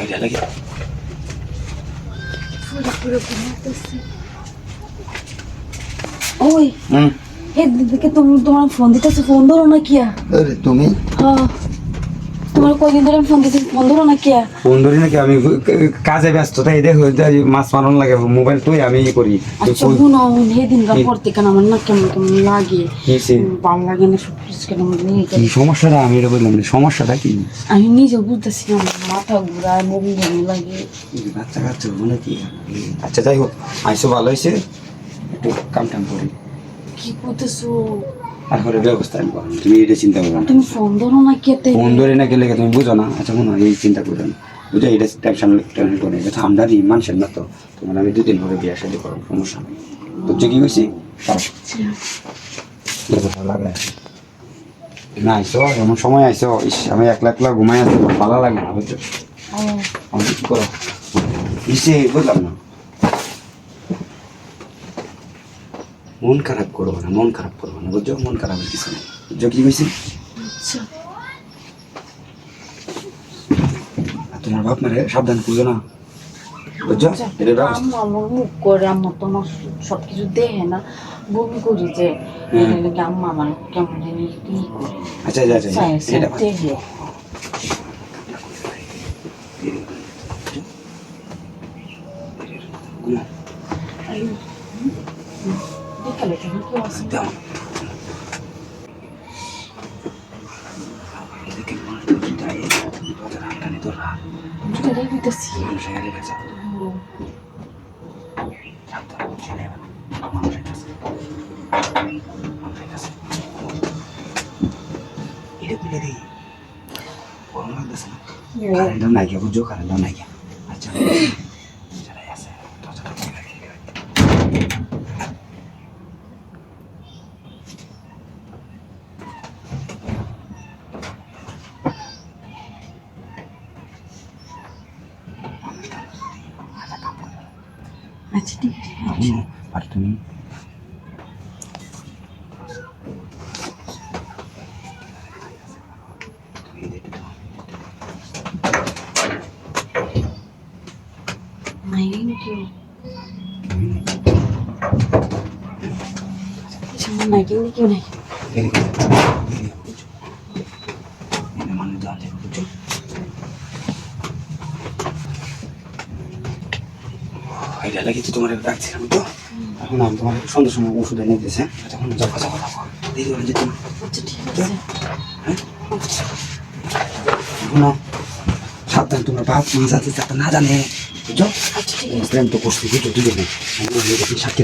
Idea লাগে ওই এদিকে তুমি তোমার ফোন দিতেছো, ফোন ধরো না কিয়া? আরে তুমি হ্যাঁ, তোমার কয়দিন ধরে ফোন দিতেছি, ফোন ধরো না কিয়া? ফোন ধরি নাকি? আমি কাজে ব্যস্ত, তাই দেখো মাছ মারন লাগে মোবাইল তুই আমি করি। আচ্ছা শুনো, সেদিনকার পর থেকে না আমার না কেমন কেমন লাগে, ভালো লাগে না, সব কিছু কেন কি সমস্যাটা আমি এটা বললাম না, সমস্যাটা কি? আমি নিজে বুঝতেছি না, আমার মাথা ঘুরায়, বমি বমি লাগে। বাচ্চা কাচ্চা মনে কি? আচ্ছা যাই হোক, আইসো ভালো হয়েছে, একটু কাম টাম করি। কি করতেছো? তারপরে ব্যবস্থা আমি করবো, তুমি এটা চিন্তা করো না। তুমি ফোন ধরো না কেতে? ফোন ধরে না গেলে তুমি বুঝো না। আচ্ছা মনে হয় এই চিন্তা করো না, বুঝো এটা টেনশন টেনশন করে এটা ঠান্ডারই মানুষের না তো। তোমার আমি 2 দিন পরে বিয়ে সাথে করবো, সমস্যা নেই। বুঝছো কি বলছি? লাগে না আইসো, এমন সময় আইসো, আমি একলা একলা ঘুমাই আছি, ভালো লাগে না বুঝছো? আমি কি করো ইসে বুঝলাম না। মন খারাপ করবো না, মন খারাপ করবো না, বুঝছো? মন খারাপের কিছু নেই, বুঝছো কি বলছি? তোমার বাপ মারে সাবধান করছো না, বুঝছো? আম্মু আমার মুখ করে, আম্মা তোমার সবকিছু দেখে না, বমি করি যে আম্মা আমার কেমন জানি কি করে। আচ্ছা আচ্ছা এটা দেখে বিকালে তুমি কি আছে? কারেন্ট নাই গিয়া, বুঝছো? কারেন্ট নাই গিয়া। আচ্ছা আচ্ছা ঠিক আছে। আর তুমি নাইন কেউ নাইন কেউ নাই। মানুষ দেওয়া যাবে, বুঝছো? এটা লাগিয়েছি তোমার ডাকছিলাম, বুঝছো? এখন আমি তোমার সন্ধ্যার সময় ওষুধ এনে দিয়েছে, তখন যাবো যাবো যাবো দেরি হয়ে যেত না। আচ্ছা ঠিক আছে। হ্যাঁ শোনো, সাবধান, তোমার বাপ মা যাতে যাতে না জানে, বুঝছো? আচ্ছা ঠিক আছে। প্রেম তো করছি, বুঝছো? দুজনে সাক্ষী